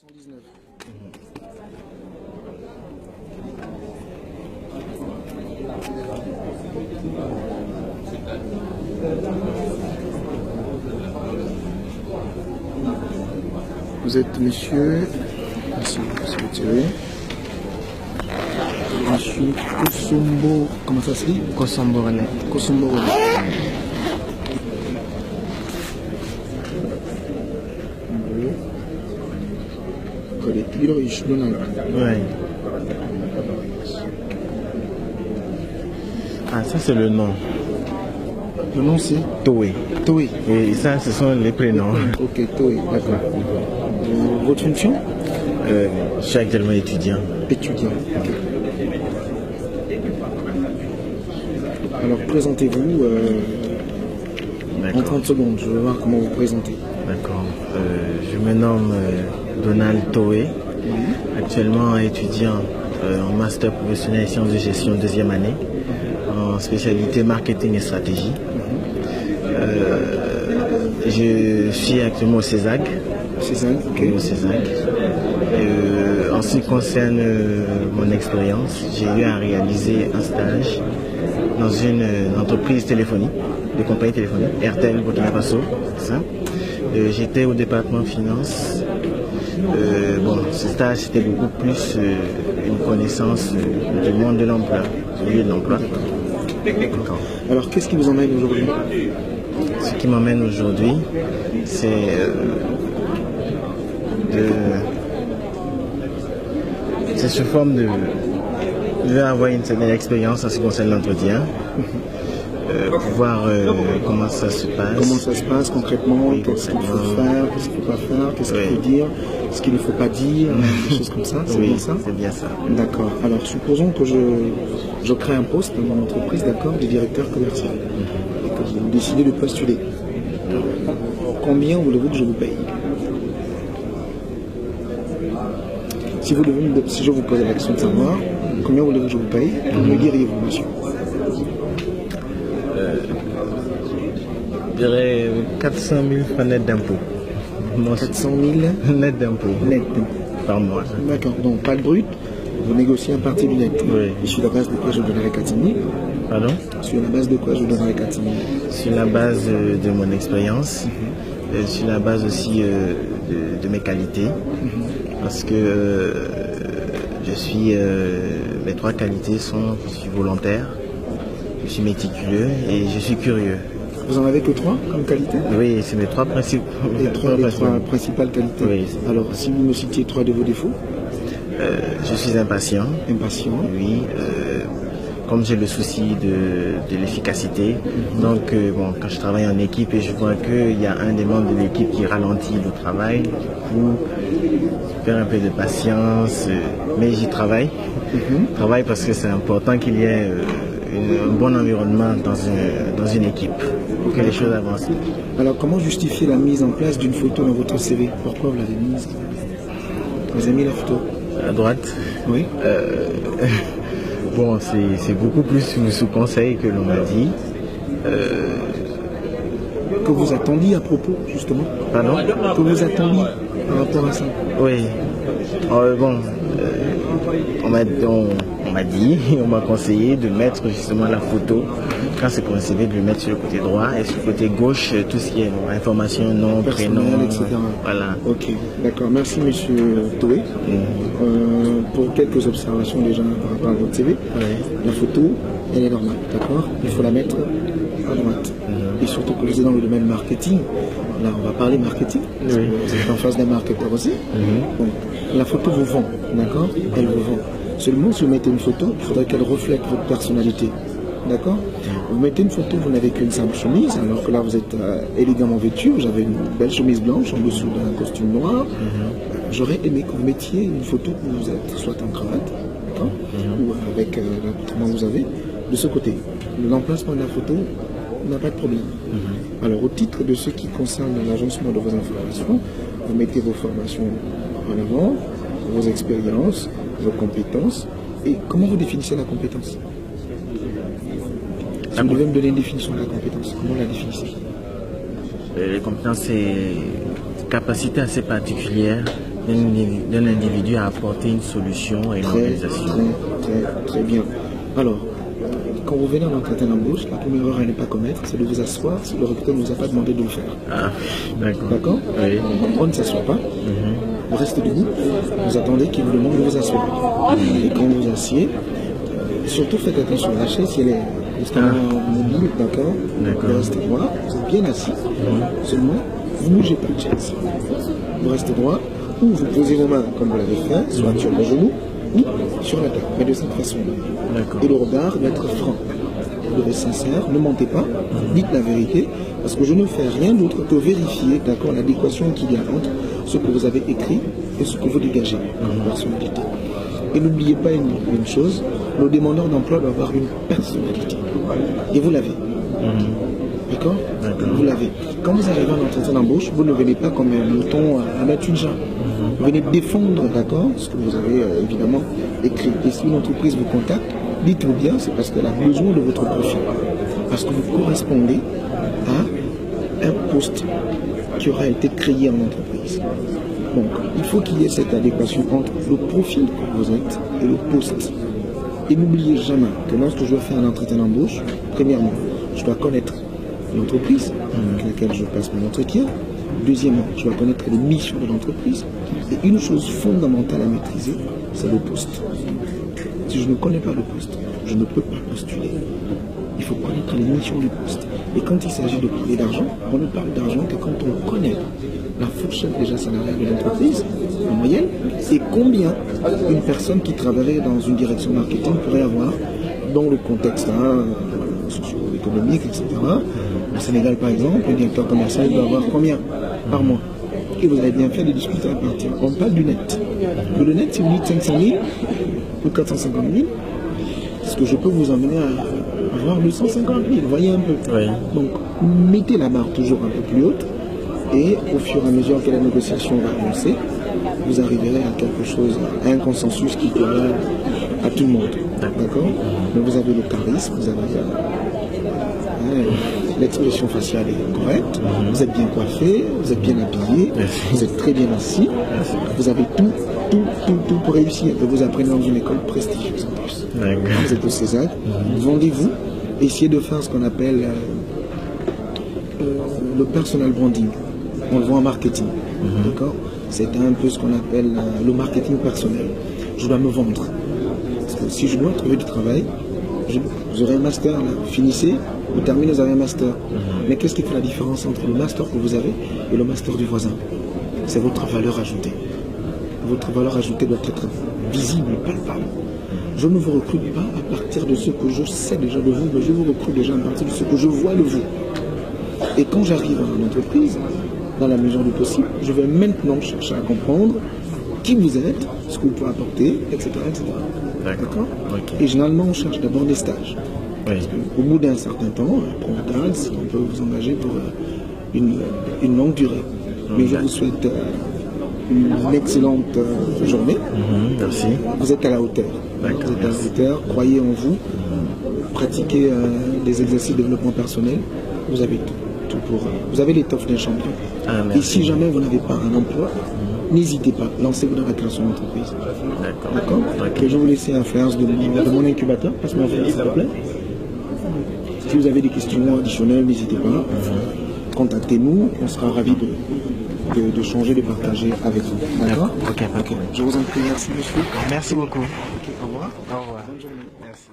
119. Vous êtes monsieur, merci, c'est retiré. Monsieur Kosombo, comment ça se dit? Kosombo René. Kosombo René. Ouais. Ah, ça c'est le nom. Le nom c'est Toé. Toé. Et ça, ce sont les prénoms. Ok, Toé, d'accord. Votre fonction? Je suis actuellement étudiant. Étudiant, ok. Alors présentez-vous en 30 secondes, je veux voir comment vous présentez. D'accord. Je me nomme Donald Toé, actuellement étudiant en master professionnel et sciences de gestion deuxième année, en spécialité marketing et stratégie. Je suis actuellement au CESAG. CESAG, ok. Au CESAG. En ce qui concerne mon expérience, j'ai eu à réaliser un stage dans une entreprise téléphonique, de compagnie téléphonique, Airtel Burkina Faso, c'est ça. J'étais au département finance. Bon, ce stage c'était beaucoup plus une connaissance du monde de l'emploi, du lieu de l'emploi. Alors qu'est-ce qui vous emmène aujourd'hui? Ce qui m'emmène aujourd'hui, c'est sous forme de... Je vais avoir une certaine expérience en ce qui concerne l'entretien. Pour voir comment ça se passe. Comment ça se passe concrètement, oui, qu'est-ce qu'il faut faire, qu'est-ce qu'il ne faut pas faire, qu'est-ce qu'il faut dire, ce qu'il ne faut pas dire, des choses comme ça, c'est bien ça? C'est bien ça. D'accord. Alors supposons que je crée un poste dans mon entreprise, d'accord, de directeur commercial, et que vous décidez de postuler. Combien voulez-vous que je vous paye? Si je vous pose la question de savoir, combien voulez-vous que je vous paye, me diriez-vous, monsieur? Je dirais 400 000 francs net d'impôts. 400 000 net d'impôts. Net. Par mois. D'accord, donc pas de brut, vous négociez un parti du net. Oui. Et sur la base de quoi je vous donnerai 400 000? Pardon? Sur la base de quoi je vous donnerai 400 000? Sur la base de mon expérience, sur la base aussi de mes qualités, parce que mes trois qualités sont: je suis volontaire, je suis méticuleux et je suis curieux. Vous en avez que 3 comme qualité? Oui, c'est mes trois principes. Les trois principales qualités. Oui. Alors, si vous me citiez 3 de vos défauts? Je suis impatient. Impatient. Oui. Comme j'ai le souci de l'efficacité, donc bon, quand je travaille en équipe et je vois qu'il y a un des membres de l'équipe qui ralentit le travail, pour faire un peu de patience, mais j'y travaille. Je travaille parce que c'est important qu'il y ait un bon environnement dans une équipe pour que les choses avancent. Alors, comment justifier la mise en place d'une photo dans votre CV? Pourquoi vous l'avez mise? Vous avez mis la photo À droite? Oui. Bon, c'est beaucoup plus sous conseil que l'on m'a dit. Que vous attendiez à propos, justement? Pardon? Que vous attendiez par rapport à ça? Oui. Bon, on m'a dit, on m'a conseillé de mettre justement la photo, quand c'est pour un CV, de le mettre sur le côté droit et sur le côté gauche, tout ce qui est information, nom, prénom, etc. Voilà. Ok, d'accord. Merci monsieur Toé. Pour quelques observations déjà par rapport à votre CV. La photo, elle est normale, d'accord? Il faut la mettre à droite. Et surtout que vous êtes dans le domaine marketing. Là, on va parler marketing. Vous êtes en face d'un marketeur aussi. Donc, la photo vous vend, d'accord? Elle vous vend. Seulement, si vous mettez une photo, il faudrait qu'elle reflète votre personnalité. D'accord? Vous mettez une photo, vous n'avez qu'une simple chemise, alors que là, vous êtes élégamment vêtu, vous avez une belle chemise blanche en dessous d'un costume noir. J'aurais aimé que vous mettiez une photo où vous êtes soit en cravate, d'accord? Ou avec l'accoutrement que vous avez, de ce côté. L'emplacement de la photo n'a pas de problème. Alors, au titre de ce qui concerne l'agencement de vos informations, vous mettez vos formations en avant, vos expériences, vos compétences. Et comment vous définissez la compétence? Si vous devez me donner une définition de la compétence, comment la définissez? Les compétences, c'est une capacité assez particulière d'un individu à apporter une solution à une organisation. Très bien. Alors, quand vous venez en entretien d'embauche, la première erreur à ne pas commettre, c'est de vous asseoir si le recruteur ne vous a pas demandé de le faire. Ah, d'accord. D'accord? Oui. On ne s'assoit pas. Vous restez debout. Vous attendez qu'il vous demande de vous asseoir. Et quand vous asseyez, surtout faites attention à la chaise si elle est justement mobile, d'accord? Vous restez droit, vous êtes bien assis. Seulement, vous ne bougez pas de chaise. Vous restez droit, ou vous posez vos mains comme vous l'avez fait, soit sur le genou, ou sur la table, mais de cette façon-là. Et le regard doit être franc. Vous devez être sincère, ne mentez pas, dites la vérité, parce que je ne fais rien d'autre que vérifier, d'accord, l'adéquation qu'il y a entre ce que vous avez écrit et ce que vous dégagez en personnalité. Et n'oubliez pas une chose, le demandeur d'emploi doit avoir une personnalité. Et vous l'avez. D'accord? Vous l'avez. Quand vous arrivez en entretien d'embauche, vous ne venez pas comme un mouton à mettre une jambe. Vous venez défendre, d'accord, ce que vous avez évidemment écrit. Et si une entreprise vous contacte, dites-vous bien, c'est parce qu'elle a besoin de votre profil. Parce que vous correspondez à un poste qui aura été créé en entreprise. Donc, il faut qu'il y ait cette adéquation entre le profil que vous êtes et le poste. Et n'oubliez jamais que lorsque je vais faire un entretien d'embauche, premièrement, je dois connaître l'entreprise avec laquelle je passe mon entretien. Deuxièmement, je dois connaître les missions de l'entreprise. Et une chose fondamentale à maîtriser, c'est le poste. Si je ne connais pas le poste, je ne peux pas postuler. Il faut connaître les missions du poste. Et quand il s'agit de parler d'argent, on ne parle d'argent que quand on connaît la fourchette déjà salariale de l'entreprise, en moyenne, et combien une personne qui travaillerait dans une direction marketing pourrait avoir dans le contexte socio-économique, etc. Au Sénégal, par exemple, le directeur commercial doit avoir combien par mois? Et vous avez bien fait de discuter à partir. On parle du net. Le net, si vous dites 500 000 ou 450 000, est-ce que je peux vous emmener à avoir 250 000? Voyez un peu. Oui. Donc, mettez la barre toujours un peu plus haute. Et au fur et à mesure que la négociation va avancer, vous arriverez à quelque chose, à un consensus qui plaira à tout le monde. D'accord? Donc vous avez le charisme, vous avez l'expression faciale est correcte, vous êtes bien coiffé, vous êtes bien habillé, vous êtes très bien assis, vous avez tout pour réussir. Et vous apprenez dans une école prestigieuse en plus. Vous êtes au César, vendez-vous, essayez de faire ce qu'on appelle le personal branding. On le voit en marketing, d'accord? C'est un peu ce qu'on appelle le marketing personnel. Je dois me vendre. Parce que si je dois trouver du travail, vous aurez un master là, vous finissez, vous terminez, vous avez un master. Mais qu'est-ce qui fait la différence entre le master que vous avez et le master du voisin? C'est votre valeur ajoutée. Votre valeur ajoutée doit être visible, palpable. Je ne vous recrute pas à partir de ce que je sais déjà de vous, mais je vous recrute déjà à partir de ce que je vois de vous. Et quand j'arrive à une entreprise, dans la mesure du possible, je vais maintenant chercher à comprendre qui vous êtes, ce que vous pouvez apporter, etc. D'accord? Et généralement, on cherche d'abord des stages. Parce qu'au bout d'un certain temps, après on regarde si on peut vous engager pour une longue durée. Mais je vous souhaite une excellente journée. Merci. Vous êtes à la hauteur. Vous êtes à la hauteur, croyez en vous, pratiquez des exercices de développement personnel. Vous avez tout. Vous avez l'étoffe d'un champion. Et si jamais vous n'avez pas un emploi, n'hésitez pas, lancez-vous dans la création d'entreprise. D'accord. Je vais vous laisser un flash de mon incubateur. Passe-moi un flash, s'il vous plaît. Si vous avez des questions additionnelles, n'hésitez pas. Contactez-nous, on sera ravis de changer, de partager avec vous. D'accord? Ok. Je vous en prie, merci monsieur. Merci beaucoup. Au revoir. Au revoir. Bonne journée. Merci.